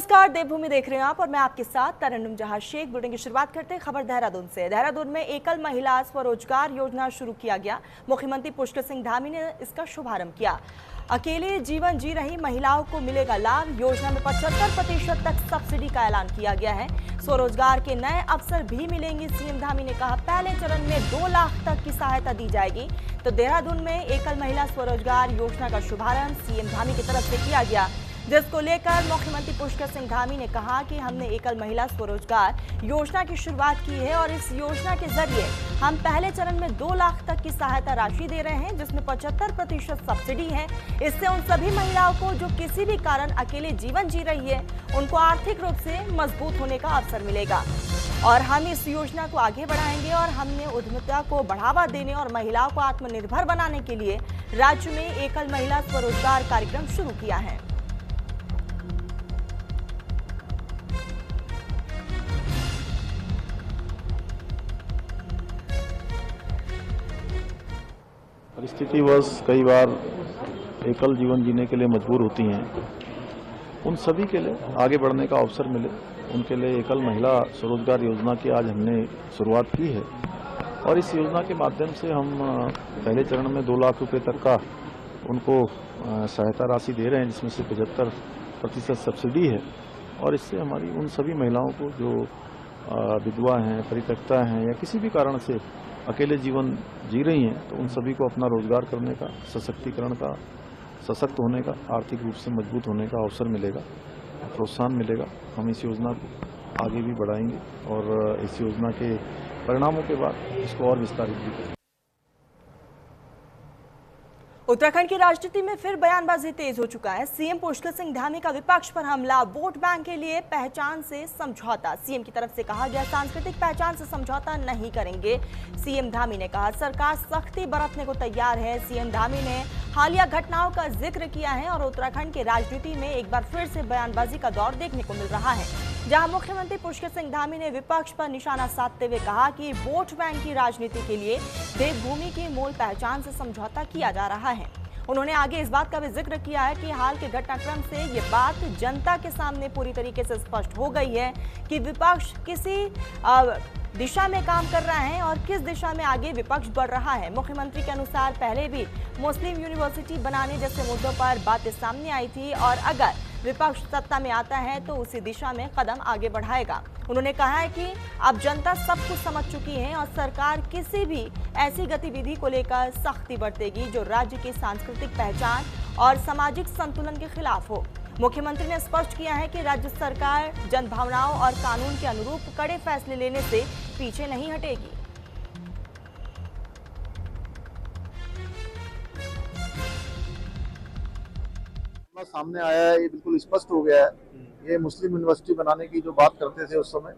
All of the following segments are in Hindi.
नमस्कार, देवभूमि देख रहे हैं आप और मैं आपके साथ तरन्नुम जहां शेख। बुलेटिन की शुरुआत करते हैं खबर देहरादून से। देहरादून में एकल महिला स्वरोजगार योजना शुरू किया गया। मुख्यमंत्री पुष्कर सिंह धामी ने इसका शुभारंभ किया। अकेले जीवन जी रही महिलाओं को मिलेगा लाभ। योजना में 75% तक सब्सिडी का ऐलान किया गया है। स्वरोजगार के नए अवसर भी मिलेंगे। सीएम धामी ने कहा पहले चरण में 2 लाख तक की सहायता दी जाएगी। तो देहरादून में एकल महिला स्वरोजगार योजना का शुभारंभ सीएम धामी की तरफ से किया गया, जिसको लेकर मुख्यमंत्री पुष्कर सिंह धामी ने कहा कि हमने एकल महिला स्वरोजगार योजना की शुरुआत की है और इस योजना के जरिए हम पहले चरण में 2 लाख तक की सहायता राशि दे रहे हैं, जिसमें 75% सब्सिडी है। इससे उन सभी महिलाओं को जो किसी भी कारण अकेले जीवन जी रही है, उनको आर्थिक रूप से मजबूत होने का अवसर मिलेगा। और हम इस योजना को आगे बढ़ाएंगे और हमने उद्यमिता को बढ़ावा देने और महिलाओं को आत्मनिर्भर बनाने के लिए राज्य में एकल महिला स्वरोजगार कार्यक्रम शुरू किया है। परिस्थितिवश कई बार एकल जीवन जीने के लिए मजबूर होती हैं, उन सभी के लिए आगे बढ़ने का अवसर मिले, उनके लिए एकल महिला स्वरोजगार योजना की आज हमने शुरुआत की है। और इस योजना के माध्यम से हम पहले चरण में 2 लाख रुपए तक का उनको सहायता राशि दे रहे हैं, जिसमें से 75% सब्सिडी है। और इससे हमारी उन सभी महिलाओं को जो विधवा हैं, परित्यक्ता हैं या किसी भी कारण से अकेले जीवन जी रही हैं, तो उन सभी को अपना रोजगार करने का, सशक्तिकरण का, सशक्त होने का, आर्थिक रूप से मजबूत होने का अवसर मिलेगा, प्रोत्साहन मिलेगा। हम इस योजना को आगे भी बढ़ाएंगे और इस योजना के परिणामों के बाद इसको और विस्तारित भी करेंगे। उत्तराखंड की राजनीति में फिर बयानबाजी तेज हो चुका है। सीएम पुष्कर सिंह धामी का विपक्ष पर हमला। वोट बैंक के लिए पहचान से समझौता। सीएम की तरफ से कहा गया सांस्कृतिक पहचान से समझौता नहीं करेंगे। सीएम धामी ने कहा सरकार सख्ती बरतने को तैयार है। सीएम धामी ने हालिया घटनाओं का जिक्र किया है और उत्तराखंड की राजनीति में एक बार फिर से बयानबाजी का दौर देखने को मिल रहा है, जहां मुख्यमंत्री पुष्कर सिंह धामी ने विपक्ष पर निशाना साधते हुए कहा कि वोट बैंक की राजनीति के लिए देवभूमि की मूल पहचान से समझौता किया जा रहा है। उन्होंने आगे इस बात का भी जिक्र किया है कि हाल के घटनाक्रम से ये बात जनता के सामने पूरी तरीके से स्पष्ट हो गई है कि विपक्ष किसी दिशा में काम कर रहा है और किस दिशा में आगे विपक्ष बढ़ रहा है। मुख्यमंत्री के अनुसार पहले भी मुस्लिम यूनिवर्सिटी बनाने जैसे मुद्दों पर बातें सामने आई थी और अगर विपक्ष सत्ता में आता है तो उसी दिशा में कदम आगे बढ़ाएगा। उन्होंने कहा है कि अब जनता सब कुछ समझ चुकी है और सरकार किसी भी ऐसी गतिविधि को लेकर सख्ती बरतेगी जो राज्य की सांस्कृतिक पहचान और सामाजिक संतुलन के खिलाफ हो। मुख्यमंत्री ने स्पष्ट किया है कि राज्य सरकार जनभावनाओं और कानून के अनुरूप कड़े फैसले लेने से पीछे नहीं हटेगी। सामने आया है, ये बिल्कुल स्पष्ट हो गया है। ये मुस्लिम यूनिवर्सिटी बनाने की जो बात करते थे उस समय,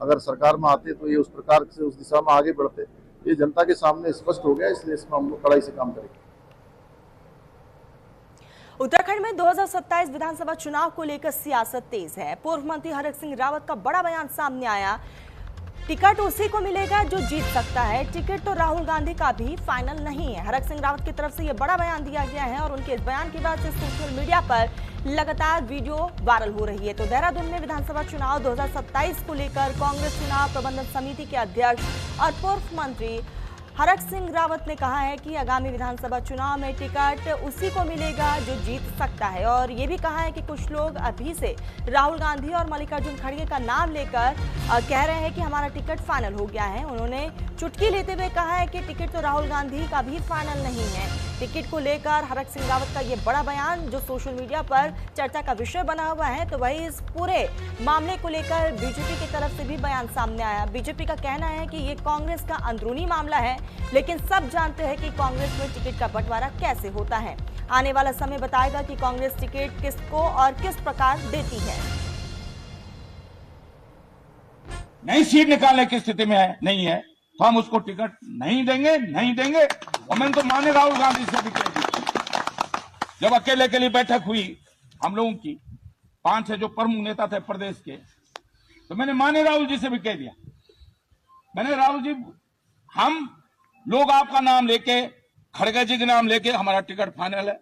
अगर सरकार में आते तो ये उस प्रकार से उस दिशा में आगे बढ़ते। ये जनता के सामने स्पष्ट हो गया, इसलिए इसमें हम लोग कड़ाई से काम करेंगे। उत्तराखंड में 2027 विधानसभा चुनाव को लेकर सियासत तेज है। पूर्व मंत्री हरक सिंह रावत का बड़ा बयान सामने आया। टिकट उसी को मिलेगा जो जीत सकता है। टिकट तो राहुल गांधी का भी फाइनल नहीं है। हरक सिंह रावत की तरफ से यह बड़ा बयान दिया गया है और उनके इस बयान की वजह से सोशल मीडिया पर लगातार वीडियो वायरल हो रही है। तो देहरादून में विधानसभा चुनाव 2027 को लेकर कांग्रेस चुनाव प्रबंधन समिति के अध्यक्ष और पूर्व मंत्री हरक सिंह रावत ने कहा है कि आगामी विधानसभा चुनाव में टिकट उसी को मिलेगा जो जीत सकता है और ये भी कहा है कि कुछ लोग अभी से राहुल गांधी और मल्लिकार्जुन खड़गे का नाम लेकर कह रहे हैं कि हमारा टिकट फाइनल हो गया है। उन्होंने चुटकी लेते हुए कहा है कि टिकट तो राहुल गांधी का भी फाइनल नहीं है। टिकट को लेकर हरक सिंह रावत का ये बड़ा बयान जो सोशल मीडिया पर चर्चा का विषय बना हुआ है। तो वही इस पूरे मामले को लेकर बीजेपी की तरफ से भी बयान सामने आया। बीजेपी का कहना है कि ये कांग्रेस का अंदरूनी मामला है, लेकिन सब जानते हैं कि कांग्रेस में टिकट का बंटवारा कैसे होता है। आने वाला समय बताएगा कि कांग्रेस टिकट किसको और किस प्रकार देती है। नई सीट निकालने की स्थिति में नहीं है तो हम उसको टिकट नहीं देंगे, नहीं देंगे। और मैंने तो माने राहुल गांधी से भी कह दिया, जब अकेले के लिए बैठक हुई हम लोगों की 5-6 जो प्रमुख नेता थे प्रदेश के, तो मैंने माने राहुल जी से भी कह दिया, मैंने राहुल जी हम लोग आपका नाम लेके, खड़गे जी के नाम लेके हमारा टिकट फाइनल है।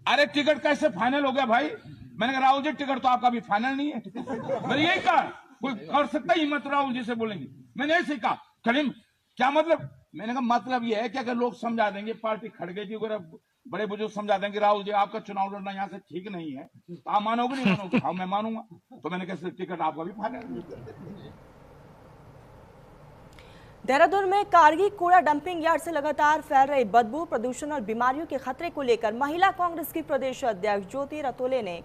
अरे टिकट कैसे फाइनल हो गया भाई? मैंने कहा राहुल जी टिकट तो आपका भी फाइनल नहीं है। मैंने यही कहा, कोई कर सकता ही मत राहुल जी से बोलेंगे, मैंने ऐसे कहा। करीम क्या मतलब, मैंने कहा मतलब ये है कि अगर लोग समझा देंगे, पार्टी खड़ गई थी, बड़े बुजुर्ग समझा देंगे राहुल जी आपका चुनाव लड़ना यहाँ से ठीक नहीं है, तो आप मानोगे नहीं मानोगे? हाँ मैं मानूंगा। तो मैंने कहा टिकट आपका भी फाइनल। देहरादून में कारगी कूड़ा डंपिंग यार्ड से लगातार फैल रही बदबू, प्रदूषण और बीमारियों के खतरे को लेकर महिला कांग्रेस की प्रदेश अध्यक्ष ज्योति रतोले ने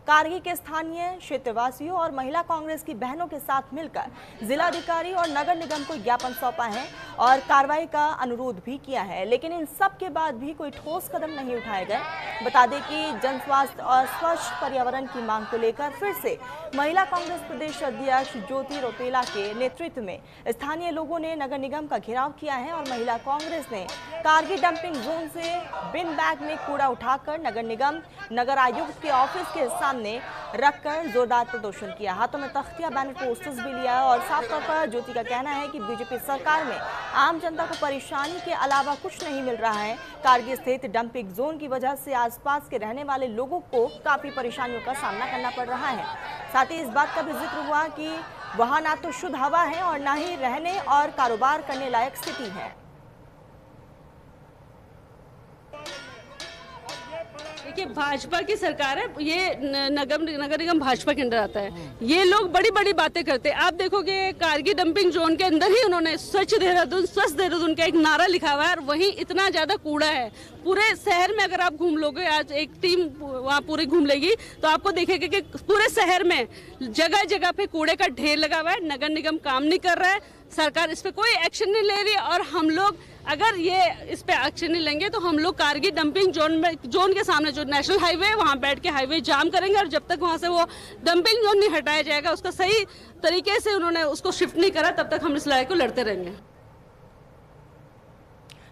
कारगी के स्थानीय क्षेत्रवासियों और महिला कांग्रेस की बहनों के साथ मिलकर जिलाधिकारी और नगर निगम को ज्ञापन सौंपा है और कार्रवाई का अनुरोध भी किया है, लेकिन इन सब के बाद भी कोई ठोस कदम नहीं उठाए गए। बता दें कि जन स्वास्थ्य और स्वच्छ पर्यावरण की मांग को लेकर फिर से महिला कांग्रेस प्रदेश अध्यक्ष ज्योति रतोला के नेतृत्व में स्थानीय लोगों ने नगर निगम का घेराव किया है और महिला कांग्रेस ने कारगी डंपिंग जोन से बिन बैग में कूड़ा उठाकर नगर निगम नगर आयुक्त के ऑफिस के सामने रखकर जोरदार प्रदर्शन किया। हाथों में तख्तियां, बैनर, पोस्टर्स भी लिया और साफ तौर पर ज्योति का कहना है कि बीजेपी सरकार में आम जनता को परेशानी के अलावा कुछ नहीं मिल रहा है। कारगिल स्थित डंपिंग जोन की वजह से आसपास के रहने वाले लोगों को काफी परेशानियों का सामना करना पड़ रहा है। साथ ही इस बात का भी जिक्र हुआ कि वहां ना तो शुद्ध हवा है और ना ही रहने और कारोबार करने लायक स्थिति है। देखिए भाजपा की सरकार है, ये नगर निगम भाजपा के अंदर आता है। ये लोग बड़ी बड़ी बातें करते हैं। आप देखोगे कारगिल डंपिंग जोन के अंदर ही उन्होंने स्वच्छ देहरादून, स्वस्थ देहरादून का एक नारा लिखा हुआ है और वहीं इतना ज्यादा कूड़ा है। पूरे शहर में अगर आप घूम लोगे, आज एक टीम वहाँ पूरी घूम लेगी तो आपको देखेगा कि पूरे शहर में जगह जगह पे कूड़े का ढेर लगा हुआ है। नगर निगम काम नहीं कर रहा है, सरकार इस पे कोई एक्शन नहीं ले रही और हम लोग अगर ये इस पे एक्शन नहीं लेंगे तो हम लोग कारगिल डंपिंग जोन के सामने जो नेशनल हाईवे है वहाँ बैठ के हाईवे जाम करेंगे और जब तक वहाँ से वो डंपिंग जोन नहीं हटाया जाएगा, उसका सही तरीके से उन्होंने उसको शिफ्ट नहीं करा, तब तक हम इस लड़ाई को लड़ते रहेंगे।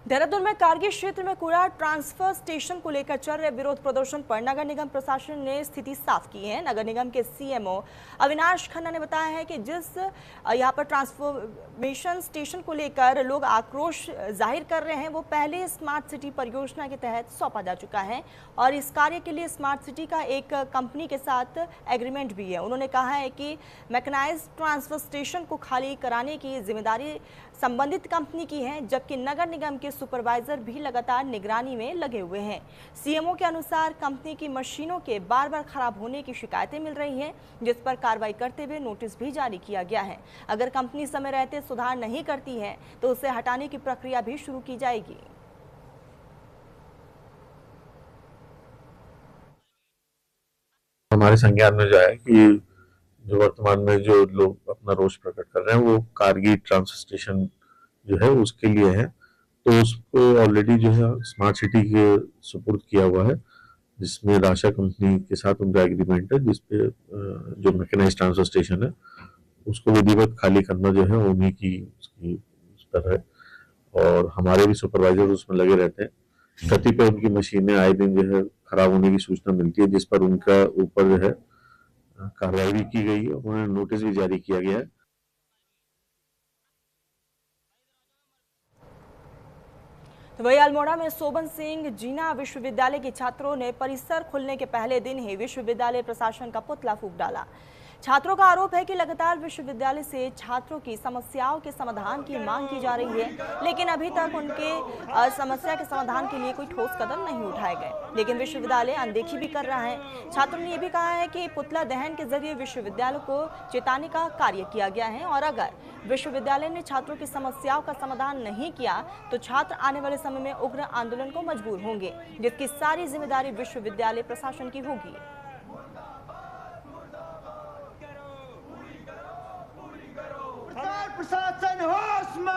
देहरादून में कारगिल क्षेत्र में कूड़ा ट्रांसफर स्टेशन को लेकर चल रहे विरोध प्रदर्शन पर नगर निगम प्रशासन ने स्थिति साफ की है। नगर निगम के सीएमओ अविनाश खन्ना ने बताया है कि जिस यहां पर ट्रांसफॉर्मेशन स्टेशन को लेकर लोग आक्रोश जाहिर कर रहे हैं वो पहले स्मार्ट सिटी परियोजना के तहत सौंपा जा चुका है और इस कार्य के लिए स्मार्ट सिटी का एक कंपनी के साथ एग्रीमेंट भी है। उन्होंने कहा है कि मैकेनाइज्ड ट्रांसफर स्टेशन को खाली कराने की जिम्मेदारी संबंधित कंपनी की है, जबकि नगर निगम के सुपरवाइजर भी लगातार निगरानी में लगे हुए हैं। सीएमओ के अनुसार कंपनी की मशीनों के बार बार खराब होने की शिकायतें मिल रही हैं, जिस पर कार्रवाई करते हुए नोटिस भी जारी किया गया है। अगर कंपनी समय रहते सुधार नहीं करती है तो उसे हटाने की प्रक्रिया भी शुरू की जाएगी। हमारे संज्ञान में जो है कि जो वर्तमान में जो लोग अपना रोष प्रकट कर रहे हैं वो कारगिल ट्रांसफर स्टेशन जो है उसके लिए है, तो उसको ऑलरेडी जो है स्मार्ट सिटी के सुपुर्द किया हुआ है, जिसमें राशा कंपनी के साथ उनका एग्रीमेंट है, जिसपे जो मैकेनाइज्ड ट्रांसफर स्टेशन है उसको विधिवत खाली करना जो है उन्हीं की उसकी तरह है और हमारे भी सुपरवाइजर उसमें लगे रहते हैं। कतिपय उनकी मशीनें आए दिन जो है खराब होने की सूचना मिलती है, जिस पर उनका ऊपर जो है कार्रवाई भी की गई है, उन्हें नोटिस भी जारी किया गया है। तो वही अल्मोड़ा में सोबन सिंह जीना विश्वविद्यालय के छात्रों ने परिसर खुलने के पहले दिन ही विश्वविद्यालय प्रशासन का पुतला फूंक डाला। छात्रों का आरोप है कि लगातार विश्वविद्यालय से छात्रों की समस्याओं के समाधान की मांग की जा रही है, लेकिन अभी तक उनके समस्या के समाधान के लिए कोई ठोस कदम नहीं उठाए गए, लेकिन विश्वविद्यालय अनदेखी भी कर रहा है। छात्रों ने यह भी कहा है कि पुतला दहन के जरिए विश्वविद्यालय को चेताने का कार्य किया गया है और अगर विश्वविद्यालय ने छात्रों की समस्याओं का समाधान नहीं किया तो छात्र आने वाले समय में उग्र आंदोलन को मजबूर होंगे, जिसकी सारी जिम्मेदारी विश्वविद्यालय प्रशासन की होगी। प्रशासन होश में,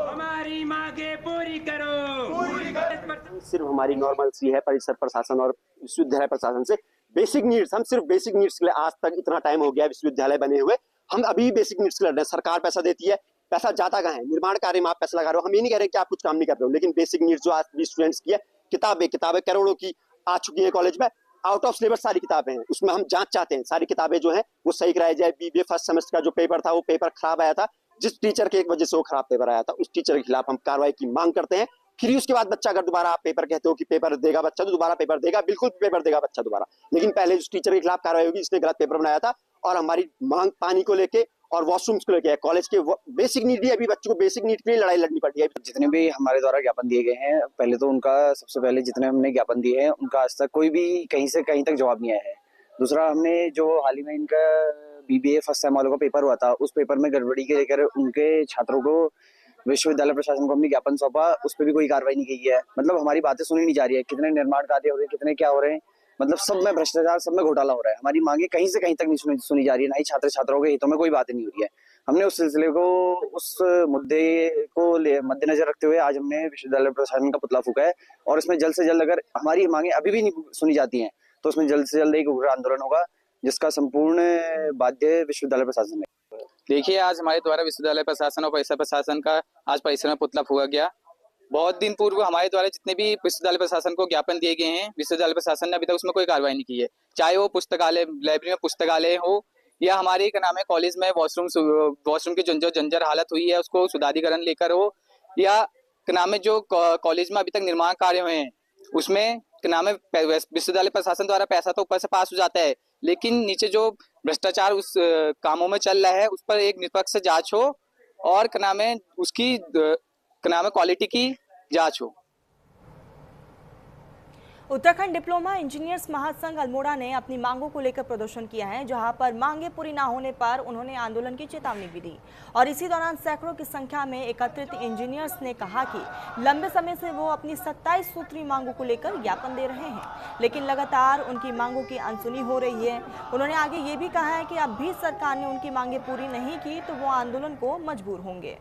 हमारी मांगे पूरी करो। सिर्फ हमारी नॉर्मल सी है परिसर प्रशासन और विश्वविद्यालय प्रशासन से बेसिक नीड्स, हम सिर्फ बेसिक नीड्स के लिए आज तक इतना टाइम हो गया विश्वविद्यालय बने हुए, हम अभी बेसिक नीड्स के लिए लड़ रहे हैं। सरकार पैसा देती है, पैसा जाता कहाँ है? निर्माण कार्य में आप पैसा लगा रहे हो, हम ये नहीं कह रहे कि आप कुछ काम नहीं कर रहे हो, लेकिन बेसिक नीड्स जो आज भी स्टूडेंट्स की है, किताबें करोड़ों की आ चुकी है कॉलेज में, आउट ऑफ सिलेबस सारी किताबें हैं, उसमें हम जांच चाहते हैं सारी किताबें जो हैं वो सही कराई जाए। बीबीए फर्स्ट सेमेस्टर का जो पेपर था वो पेपर खराब आया था, जिस टीचर के एक वजह से वो खराब पेपर आया था, उस टीचर के खिलाफ हम कार्रवाई की मांग करते हैं फिर उसके बाद बच्चा अगर दोबारा आप पेपर कहते हो कि पेपर देगा बच्चा, तो दोबारा पेपर देगा, बिल्कुल पेपर देगा बच्चा दोबारा। लेकिन पहले उस टीचर के खिलाफ कार्रवाई होगी, इसने गलत पेपर बनाया था। और हमारी मांग पानी को लेके और वॉशरूम्स को लेके, कॉलेज के बेसिक नीड है, अभी बच्चों को बेसिक नीड के लिए लड़ाई लड़नी पड़ती है। जितने भी हमारे द्वारा ज्ञापन दिए गए हैं, पहले तो उनका सबसे पहले जितने हमने ज्ञापन दिए हैं उनका आज तक कोई भी कहीं से कहीं तक जवाब नहीं आया है। दूसरा, हमने जो हाल ही में इनका BBA फर्स्ट सेम वालों का पेपर हुआ था, उस पेपर में गड़बड़ी के लेकर उनके छात्रों को विश्वविद्यालय प्रशासन को हमने ज्ञापन सौंपा, उस पर भी कोई कार्रवाई नहीं की है। मतलब हमारी बातें सुनी नहीं जा रही है, कितने निर्माण कार्य हो रहे हैं, कितने क्या हो रहे हैं, मतलब सब में भ्रष्टाचार, सब में घोटाला हो रहा है। हमारी मांगे कहीं से कहीं तक नहीं सुनी जा रही है, ना ही छात्र छात्राओं के हितों में कोई बात नहीं हो रही है। हमने उस सिलसिले को, उस मुद्दे को मद्देनजर रखते हुए आज हमने विश्वविद्यालय प्रशासन का पुतला फूका है। और इसमें जल्द से जल्द, अगर हमारी मांगे अभी भी नहीं सुनी जाती हैं, तो उसमें जल्द से जल्द एक उग्र आंदोलन होगा, जिसका संपूर्ण बाध्य विश्वविद्यालय प्रशासन है। देखिए, आज हमारे द्वारा विश्वविद्यालय प्रशासन और परिसर प्रशासन का आज परिसर में पुतला फूका गया। बहुत दिन पूर्व हमारे द्वारा जितने भी विश्वविद्यालय प्रशासन को ज्ञापन दिए गए हैं, विश्वविद्यालय प्रशासन ने अभी तक उसमें कोई कार्रवाई नहीं की है। चाहे वो पुस्तकालय, लाइब्रेरी में पुस्तकालय हो, या हमारे क्या नाम है कॉलेज में वॉशरूम की जो जंजर हालत हुई है उसको सुधारीकरण लेकर हो, या क्या नाम है जो कॉलेज में अभी तक निर्माण कार्य हुए हैं उसमें क्या नाम है विश्वविद्यालय प्रशासन द्वारा पैसा तो ऊपर से पास हो जाता है, लेकिन नीचे जो भ्रष्टाचार उस कामों में चल रहा है उस पर एक निष्पक्ष जांच हो और क्या नाम है उसकी क्या नाम है क्वालिटी की जांच हो। उत्तराखंड डिप्लोमा इंजीनियर्स महासंघ अल्मोड़ा ने अपनी मांगों को लेकर प्रदर्शन किया है, जहां पर मांगे पूरी ना होने पर उन्होंने आंदोलन की चेतावनी भी दी। और इसी दौरान सैकड़ों की संख्या में एकत्रित इंजीनियर्स ने कहा कि लंबे समय से वो अपनी 27 सूत्री मांगों को लेकर ज्ञापन दे रहे हैं, लेकिन लगातार उनकी मांगों की अनसुनी हो रही है। उन्होंने आगे ये भी कहा है कि अब भी सरकार ने उनकी मांगे पूरी नहीं की तो वो आंदोलन को मजबूर होंगे।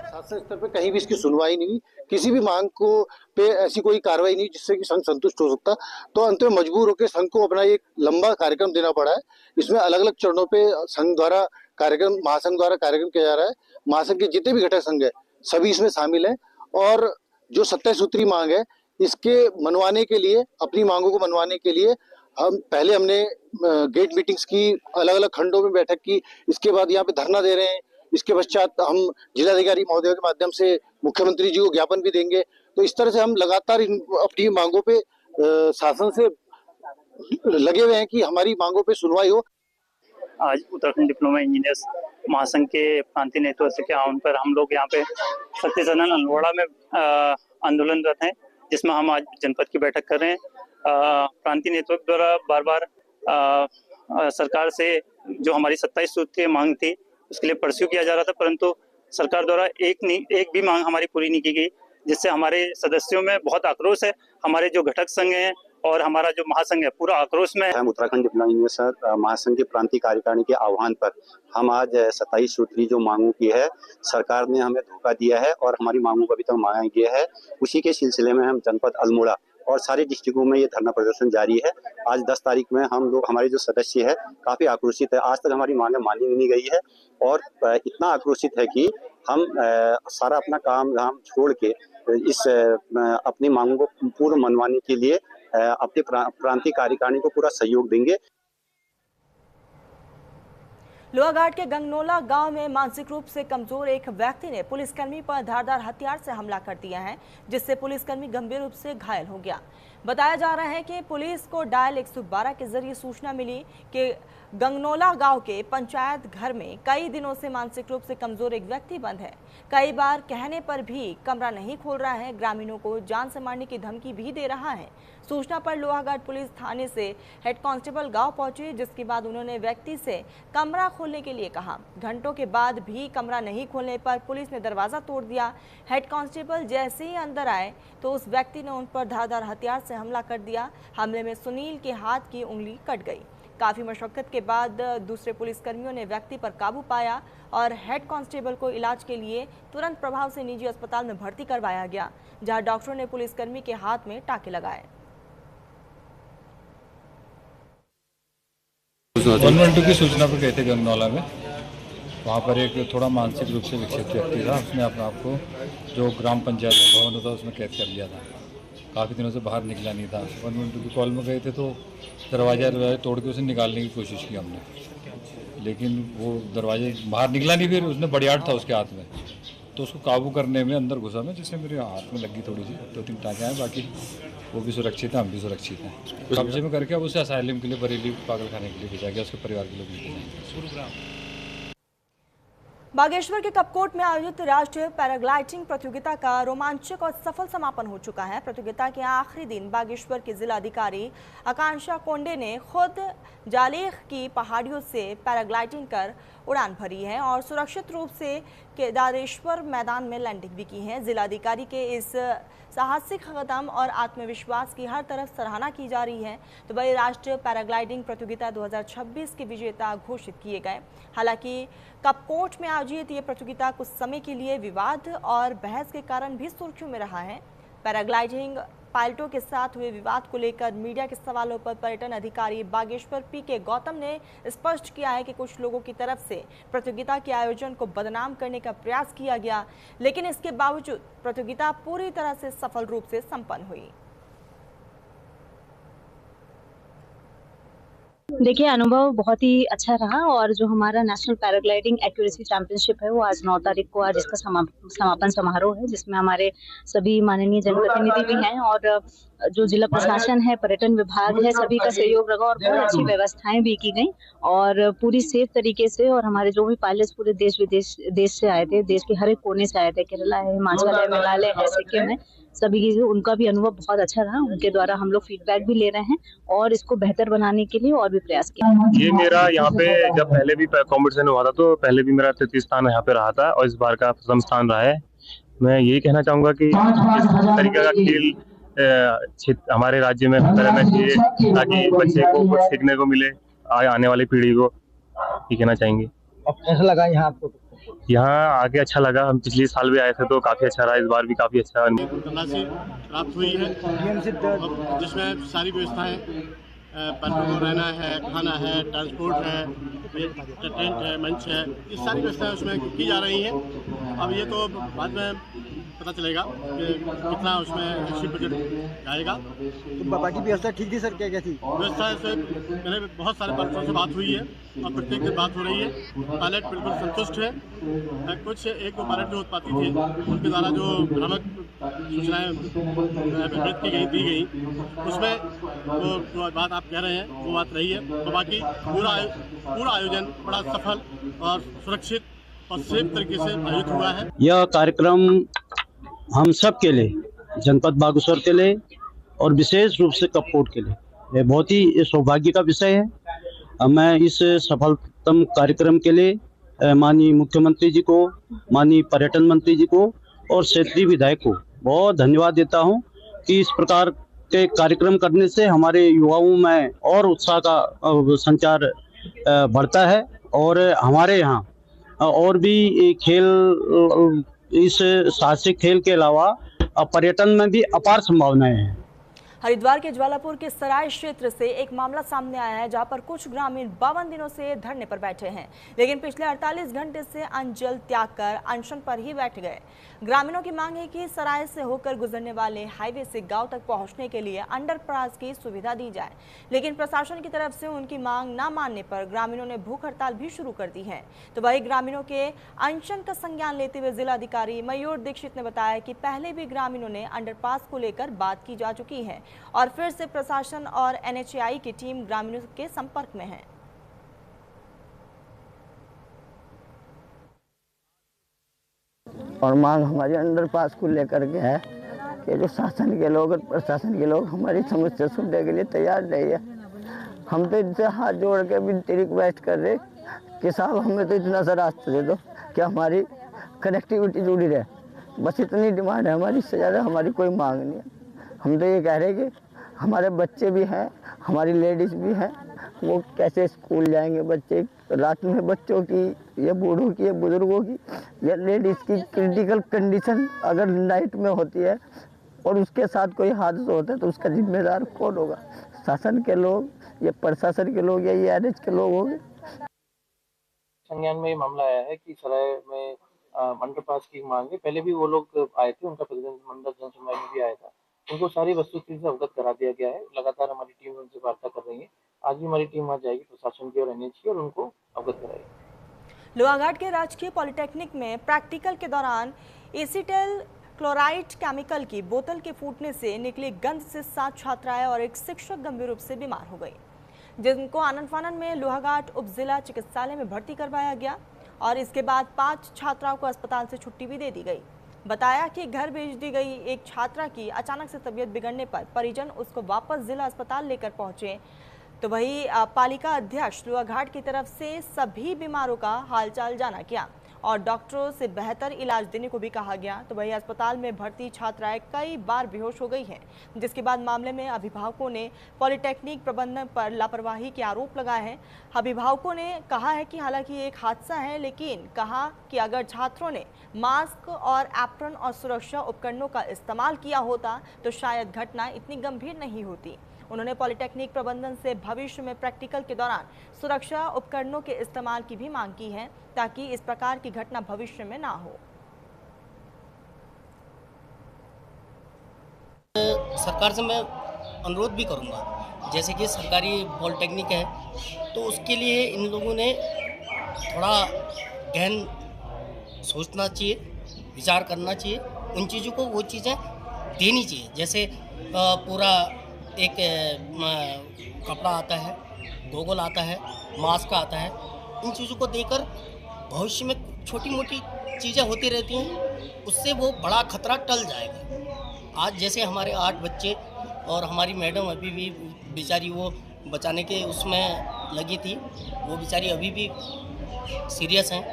शासन स्तर पे कहीं भी इसकी सुनवाई नहीं हुई, किसी भी मांग को पे ऐसी कोई कार्रवाई नहीं जिससे कि संघ संतुष्ट हो सकता। तो अंत में मजबूर होकर संघ को अपना एक लंबा कार्यक्रम देना पड़ा है। इसमें अलग अलग चरणों पे संघ द्वारा कार्यक्रम, महासंघ द्वारा कार्यक्रम किया जा रहा है। महासंघ के जितने भी घटक संघ है सभी इसमें शामिल है। और जो 27 सूत्री मांग है इसके मनवाने के लिए, अपनी मांगों को मनवाने के लिए हमने गेट मीटिंग्स की, अलग अलग खंडों में बैठक की, इसके बाद यहाँ पे धरना दे रहे हैं। इसके पश्चात हम जिलाधिकारी महोदय के माध्यम से मुख्यमंत्री जी को ज्ञापन भी देंगे। तो इस तरह से हम लगातार अपनी मांगों पे शासन से लगे हुए हैं कि हमारी मांगों पे सुनवाई हो। आज उत्तराखंड डिप्लोमा इंजीनियर्स महासंघ के प्रांतीय नेतृत्व के आह्वान पर हम लोग यहाँ पे सत्य सदन अल्मोड़ा में आंदोलनरत हैं, जिसमें हम आज जनपद की बैठक कर रहे हैं। प्रांतीय नेतृत्व द्वारा बार बार सरकार से जो हमारी 27 सूत्रीय मांग थी उसके लिए परस्यू किया जा रहा था, परंतु सरकार द्वारा एक भी मांग हमारी पूरी नहीं की गई, जिससे हमारे सदस्यों में बहुत आक्रोश है। हमारे जो घटक संघ हैं और हमारा जो महासंघ है पूरा आक्रोश में है। हम उत्तराखंड डिप्लोमा इंजीनियर्स महासंघ के प्रांतीय कार्यकारिणी के आह्वान पर हम आज 27 सूत्री जो मांगों की है, सरकार ने हमें धोखा दिया है और हमारी मांगों को अभी तक मांगा गया है। उसी के सिलसिले में हम जनपद अल्मोड़ा और सारे डिस्ट्रिक्टों में ये धरना प्रदर्शन जारी है। आज 10 तारीख में हम लोग, हमारे जो सदस्य है काफी आक्रोशित है। आज तक हमारी मांगे मानी नहीं गई है और इतना आक्रोशित है कि हम सारा अपना काम धाम छोड़ के इस अपनी मांगों को पूर्ण मनवाने के लिए अपने प्रांतीय कार्यकारिणी को पूरा सहयोग देंगे। लोहाघाट के गंगनौला गांव में मानसिक रूप से कमजोर एक व्यक्ति ने पुलिसकर्मी पर धारदार हथियार से हमला कर दिया है, जिससे पुलिसकर्मी गंभीर रूप से घायल हो गया। बताया जा रहा है कि पुलिस को डायल 112 के जरिए सूचना मिली कि गंगनौला गांव के पंचायत घर में कई दिनों से मानसिक रूप से कमजोर एक व्यक्ति बंद है। कई बार कहने पर भी कमरा नहीं खोल रहा है, ग्रामीणों को जान से मारने की धमकी भी दे रहा है। सूचना पर लोहाघाट पुलिस थाने से हेड कांस्टेबल गांव पहुंचे, जिसके बाद उन्होंने व्यक्ति से कमरा खोलने के लिए कहा। घंटों के बाद भी कमरा नहीं खोलने पर पुलिस ने दरवाजा तोड़ दिया। हेड कांस्टेबल जैसे ही अंदर आए तो उस व्यक्ति ने उन पर धारदार हथियार से हमला कर दिया। हमले में सुनील के हाथ की उंगली कट गई। काफी मशक्कत के बाद दूसरे पुलिसकर्मियों ने व्यक्ति पर काबू पाया और हेड कांस्टेबल को इलाज के लिए तुरंत प्रभाव से निजी अस्पताल में भर्ती करवाया गया, जहां डॉक्टरों ने पुलिसकर्मी के हाथ में टाके लगाए। 112 की सूचना पर गए थे गंगनौला में। वहाँ पर एक थोड़ा मानसिक रूप से विक्षिप्त व्यक्ति था, उसने अपने आप को जो ग्राम पंचायत भवन था उसमें कैद कर लिया था। काफ़ी दिनों से बाहर निकला नहीं था। 112 की कॉल में गए थे तो दरवाजा तोड़ के उसे निकालने की कोशिश की हमने, लेकिन वो दरवाजे बाहर निकला नहीं, फिर उसने बड़ियाट था उसके हाथ में, तो उसको काबू करने में अंदर घुसा मैं, जिससे मेरे हाथ में लगी थोड़ी सी, 2-3 टाँके आए, बाकी वो भी सुरक्षित है, हम भी सुरक्षित हैं। कब्जे में करके अब उसे असाइलम के लिए, बरेली पागल खाने के लिए भेजा गया, उसके परिवार के लोग भी भेजेंगे। बागेश्वर के कपकोट में आयोजित राष्ट्रीय पैराग्लाइडिंग प्रतियोगिता का रोमांचक और सफल समापन हो चुका है। प्रतियोगिता के आखिरी दिन बागेश्वर के जिलाधिकारी आकांक्षा कोंडे ने खुद जालेख की पहाड़ियों से पैराग्लाइडिंग कर उड़ान भरी है और सुरक्षित रूप से केदारेश्वर मैदान में लैंडिंग भी की है। जिलाधिकारी के इस साहसिक कदम और आत्मविश्वास की हर तरफ सराहना की जा रही है। तो वही राष्ट्रीय पैराग्लाइडिंग प्रतियोगिता 2026 के विजेता घोषित किए गए। हालांकि कपकोट में आयोजित ये प्रतियोगिता कुछ समय के लिए विवाद और बहस के कारण भी सुर्खियों में रहा है। पैराग्लाइडिंग पायलटों के साथ हुए विवाद को लेकर मीडिया के सवालों पर पर्यटन अधिकारी बागेश्वर पीके गौतम ने स्पष्ट किया है कि कुछ लोगों की तरफ से प्रतियोगिता के आयोजन को बदनाम करने का प्रयास किया गया, लेकिन इसके बावजूद प्रतियोगिता पूरी तरह से सफल रूप से संपन्न हुई। देखिए, अनुभव बहुत ही अच्छा रहा और जो हमारा नेशनल पैराग्लाइडिंग एक्यूरेसी चैंपियनशिप है वो आज 9 तारीख को आज इसका समापन समारोह है, जिसमें हमारे सभी माननीय जनप्रतिनिधि भी हैं और जो जिला प्रशासन है, पर्यटन विभाग है, सभी का सहयोग रहा और बहुत अच्छी व्यवस्थाएं भी की गई और पूरी सेफ तरीके से। और हमारे जो भी पायलट्स पूरे देश से आए थे, देश के हर एक कोने से आए थे, केरला है, हिमाचल है, मेघालय है, सिक्किम है, सभी की उनका भी अनुभव बहुत अच्छा रहा। उनके द्वारा हम लोग फीडबैक भी ले रहे हैं और इसको बेहतर बनाने के लिए और भी प्रयास किए। ये मेरा यहाँ पे जब पहले भी कॉम्पिटिशन हुआ था तो पहले भी मेरा 33 स्थान यहाँ पे रहा था और इस बार का प्रथम स्थान रहा है। मैं यही कहना चाहूंगा कि इस तरीके का खेल हमारे राज्य में होता रहना चाहिए ताकि बच्चे को कुछ सीखने को मिले, आने वाली पीढ़ी को। ये कहना चाहेंगे। अब कैसा लगा यहाँ आपको? यहाँ आके अच्छा लगा। हम पिछले साल भी आए थे तो काफी अच्छा रहा, इस बार भी काफी अच्छा धनराशि प्राप्त हुई है जिसमें सारी व्यवस्थाएं पायलटों को रहना है, खाना है, ट्रांसपोर्ट है, टेंट है, मंच है, ये सारी व्यवस्थाएं उसमें की जा रही हैं। अब ये तो बाद में पता चलेगा कि कितना उसमें निश्चित बजट आएगा। तो बाकी व्यवस्था ठीक थी सर? क्या थी व्यवस्था से? मैंने बहुत सारे पायलटों से बात हुई है और प्रत्येक से बात हो रही है। पायलट बिल्कुल संतुष्ट है। कुछ 1-2 पायलट जो उत्पाती थे उनके द्वारा जो भ्रामक सूचनाएं व्यक्त की गई, दी गई, उसमें वो जो बात आप कह रहे हैं वो बात रही है। तो बाकी पूरा आयोजन बड़ा सफल और सुरक्षित और सेफ तरीके से आयोजित हुआ है। यह कार्यक्रम हम सब के लिए, जनपद बागेश्वर के लिए और विशेष रूप से कपकोट के लिए बहुत ही सौभाग्य का विषय है। मैं इस सफलतम कार्यक्रम के लिए माननीय मुख्यमंत्री जी को, माननीय पर्यटन मंत्री जी को और क्षेत्रीय विधायक को बहुत धन्यवाद देता हूं कि इस प्रकार के कार्यक्रम करने से हमारे युवाओं में और उत्साह का संचार बढ़ता है और हमारे यहाँ और भी खेल, इस साहसिक खेल के अलावा पर्यटन में भी अपार संभावनाएं हैं। हरिद्वार के ज्वालापुर के सराय क्षेत्र से एक मामला सामने आया है, जहां पर कुछ ग्रामीण 52 दिनों से धरने पर बैठे हैं, लेकिन पिछले 48 घंटे से अन्न जल त्याग कर अनशन पर ही बैठ गए। ग्रामीणों की मांग है कि सराय से होकर गुजरने वाले हाईवे से गांव तक पहुंचने के लिए अंडरपास की सुविधा दी जाए, लेकिन प्रशासन की तरफ से उनकी मांग न मानने पर ग्रामीणों ने भूख हड़ताल भी शुरू कर दी है। तो वही ग्रामीणों के अनशन का संज्ञान लेते हुए जिलाधिकारी मयूर दीक्षित ने बताया कि पहले भी ग्रामीणों ने अंडरपास को लेकर बात की जा चुकी है और फिर से प्रशासन और NHAI की टीम ग्रामीणों के संपर्क में है। और मांग हमारी अंडरपास को लेकर के है कि जो शासन के लोग और प्रशासन के लोग हमारी समस्या सुनने के लिए तैयार नहीं है। हम तो इनसे हाथ जोड़ के विनती रिक्वेस्ट कर रहे कि साहब हमें तो इतना सा रास्ता दे दो कि हमारी कनेक्टिविटी जुड़ी रहे। बस इतनी डिमांड है हमारी, इससे ज़्यादा हमारी कोई मांग नहीं है। हम तो ये कह रहे हैं कि हमारे बच्चे भी हैं, हमारी लेडीज़ भी हैं, वो कैसे स्कूल जाएंगे बच्चे रात में, बच्चों की या बूढ़ों की या बुजुर्गों की या लेडीज़ की क्रिटिकल कंडीशन अगर नाइट में होती है और उसके साथ कोई हादसा होता है तो उसका जिम्मेदार कौन होगा? शासन के लोग या प्रशासन के लोग या NH के लोग होंगे। संज्ञान में ये मामला आया है कि सराय में अंडरपास की मांग है। पहले भी वो लोग आए थे, उनका प्रतिनिधिमंडल जनसुनवाई में भी आया था, उनको सारी वस्तुस्थिति से अवगत करा दिया गया है। लगातार हमारी टीम उनसे वार्ता कर रही है। आज भी हमारी टीम वहाँ जाएगी, प्रशासन की और NHA और उनको अवगत कराएगी। लोहाघाट के राजकीय पॉलिटेक्निक में प्रैक्टिकल के दौरान एसीटल क्लोराइड केमिकल की बोतल के फूटने से निकली गंध से 7 छात्राएं और एक शिक्षक गंभीर रूप से बीमार हो गई, जिनको आनन फानन में लोहाघाट उप जिला चिकित्सालय में भर्ती करवाया गया और इसके बाद 5 छात्राओं को अस्पताल से छुट्टी भी दे दी गई। बताया कि घर भेज दी गई एक छात्रा की अचानक से तबीयत बिगड़ने पर परिजन उसको वापस जिला अस्पताल लेकर पहुंचे, तो वही पालिका अध्यक्ष लोहाघाट की तरफ से सभी बीमारों का हालचाल जाना किया और डॉक्टरों से बेहतर इलाज देने को भी कहा गया। तो वही अस्पताल में भर्ती छात्राएं कई बार बेहोश हो गई हैं, जिसके बाद मामले में अभिभावकों ने पॉलिटेक्निक प्रबंधन पर लापरवाही के आरोप लगाए हैं। अभिभावकों ने कहा है कि हालांकि एक हादसा है, लेकिन कहा कि अगर छात्रों ने मास्क और एप्रन और सुरक्षा उपकरणों का इस्तेमाल किया होता तो शायद घटना इतनी गंभीर नहीं होती। उन्होंने पॉलिटेक्निक प्रबंधन से भविष्य में प्रैक्टिकल के दौरान सुरक्षा उपकरणों के इस्तेमाल की भी मांग की है, ताकि इस प्रकार की घटना भविष्य में ना हो। सरकार से मैं अनुरोध भी करूंगा, जैसे कि सरकारी पॉलिटेक्निक है तो उसके लिए इन लोगों ने थोड़ा गहन सोचना चाहिए, विचार करना चाहिए, उन चीज़ों को वो चीज़ें देनी चाहिए। जैसे पूरा एक कपड़ा आता है, गोगल आता है, मास्क आता है, इन चीज़ों को देकर भविष्य में छोटी मोटी चीज़ें होती रहती हैं, उससे वो बड़ा खतरा टल जाएगा। आज जैसे हमारे 8 बच्चे और हमारी मैडम अभी भी बेचारी वो बचाने के उसमें लगी थी, वो बेचारी अभी भी सीरियस हैं।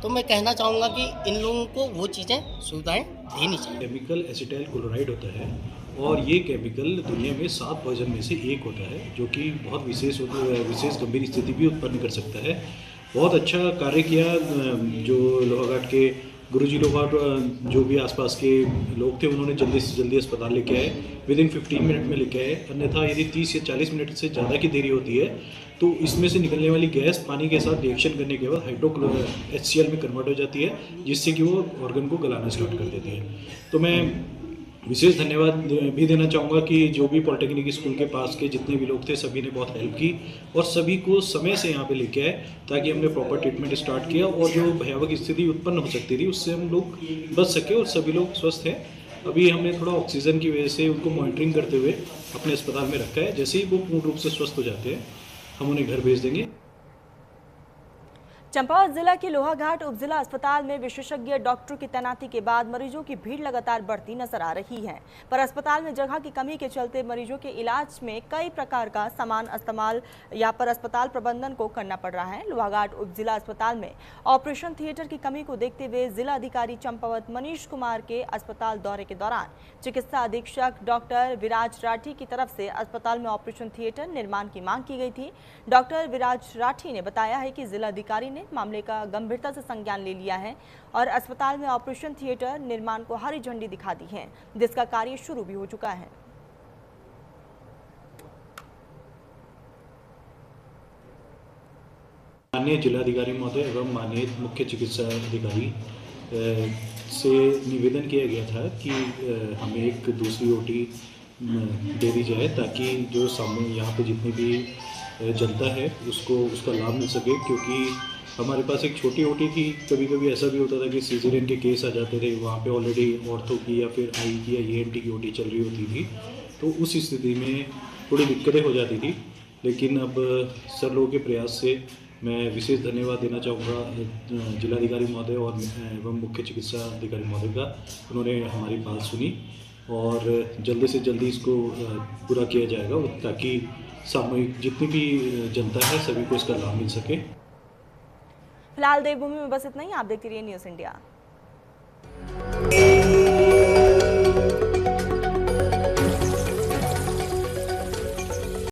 तो मैं कहना चाहूँगा कि इन लोगों को वो चीज़ें सुविधाएं देनी चाहिए। केमिकल एसिटाइल क्लोराइड होता है और ये केमिकल दुनिया में 7 पॉइजन में से एक होता है, जो कि बहुत विशेष गंभीर स्थिति भी उत्पन्न कर सकता है। बहुत अच्छा कार्य किया जो लोहाघाट के गुरुजी लोग और जो भी आसपास के लोग थे, उन्होंने जल्दी से जल्दी अस्पताल लेके आए, विदिन 15 मिनट में लेके आए। अन्यथा यदि 30 या 40 मिनट से ज़्यादा की देरी होती है तो इसमें से निकलने वाली गैस पानी के साथ रिएक्शन करने के बाद HCl में कन्वर्ट हो जाती है, जिससे कि वो ऑर्गन को गलाना स्टार्ट कर देती है। तो मैं विशेष धन्यवाद भी देना चाहूँगा कि जो भी पॉलिटेक्निक स्कूल के पास के जितने भी लोग थे, सभी ने बहुत हेल्प की और सभी को समय से यहाँ पे लेके आए, ताकि हमने प्रॉपर ट्रीटमेंट स्टार्ट किया और जो भयावह स्थिति उत्पन्न हो सकती थी उससे हम लोग बच सके और सभी लोग स्वस्थ हैं। अभी हमने थोड़ा ऑक्सीजन की वजह से उनको मॉनिटरिंग करते हुए अपने अस्पताल में रखा है। जैसे ही वो पूर्ण रूप से स्वस्थ हो जाते हैं हम उन्हें घर भेज देंगे। चंपावत जिला के लोहाघाट उप जिला अस्पताल में विशेषज्ञ डॉक्टरों की तैनाती के बाद मरीजों की भीड़ लगातार बढ़ती नजर आ रही है, पर अस्पताल में जगह की कमी के चलते मरीजों के इलाज में कई प्रकार का सामान इस्तेमाल या पर अस्पताल प्रबंधन को करना पड़ रहा है। लोहाघाट उप जिला अस्पताल में ऑपरेशन थिएटर की कमी को देखते हुए जिला अधिकारी चंपावत मनीष कुमार के अस्पताल दौरे के दौरान चिकित्सा अधीक्षक डॉक्टर विराज राठी की तरफ से अस्पताल में ऑपरेशन थिएटर निर्माण की मांग की गई थी। डॉक्टर विराज राठी ने बताया है कि जिला अधिकारी मामले का गंभीरता से संज्ञान ले लिया है और अस्पताल में ऑपरेशन थिएटर निर्माण को हरी झंडी दिखा दी है, जिसका कार्य शुरू भी हो चुका है। माननीय जिलाधिकारी महोदय एवं माननीय मुख्य चिकित्सा अधिकारी से निवेदन किया गया था कि हमें एक दूसरी ओटी दे दी जाए, ताकि जो सामने यहाँ पे जितनी भी जनता है उसको उसका लाभ मिल सके। क्योंकि हमारे पास एक छोटी ओटी थी, कभी कभी ऐसा भी होता था कि सीजरियन के केस आ जाते थे, वहाँ पे ऑलरेडी ऑर्थो की या फिर आई की या ENT की ओटी चल रही होती थी, तो उस स्थिति में थोड़ी दिक्कतें हो जाती थी। लेकिन अब सब लोगों के प्रयास से मैं विशेष धन्यवाद देना चाहूँगा जिलाधिकारी महोदय और एवं मुख्य चिकित्सा अधिकारी महोदय का। उन्होंने हमारी बात सुनी और जल्दी से जल्दी इसको पूरा किया जाएगा, ताकि सामूहिक जितनी भी जनता है सभी को इसका लाभ मिल सके। फिलहाल देवभूमि में बस इतना ही। आप देखते रहिए न्यूज़ इंडिया।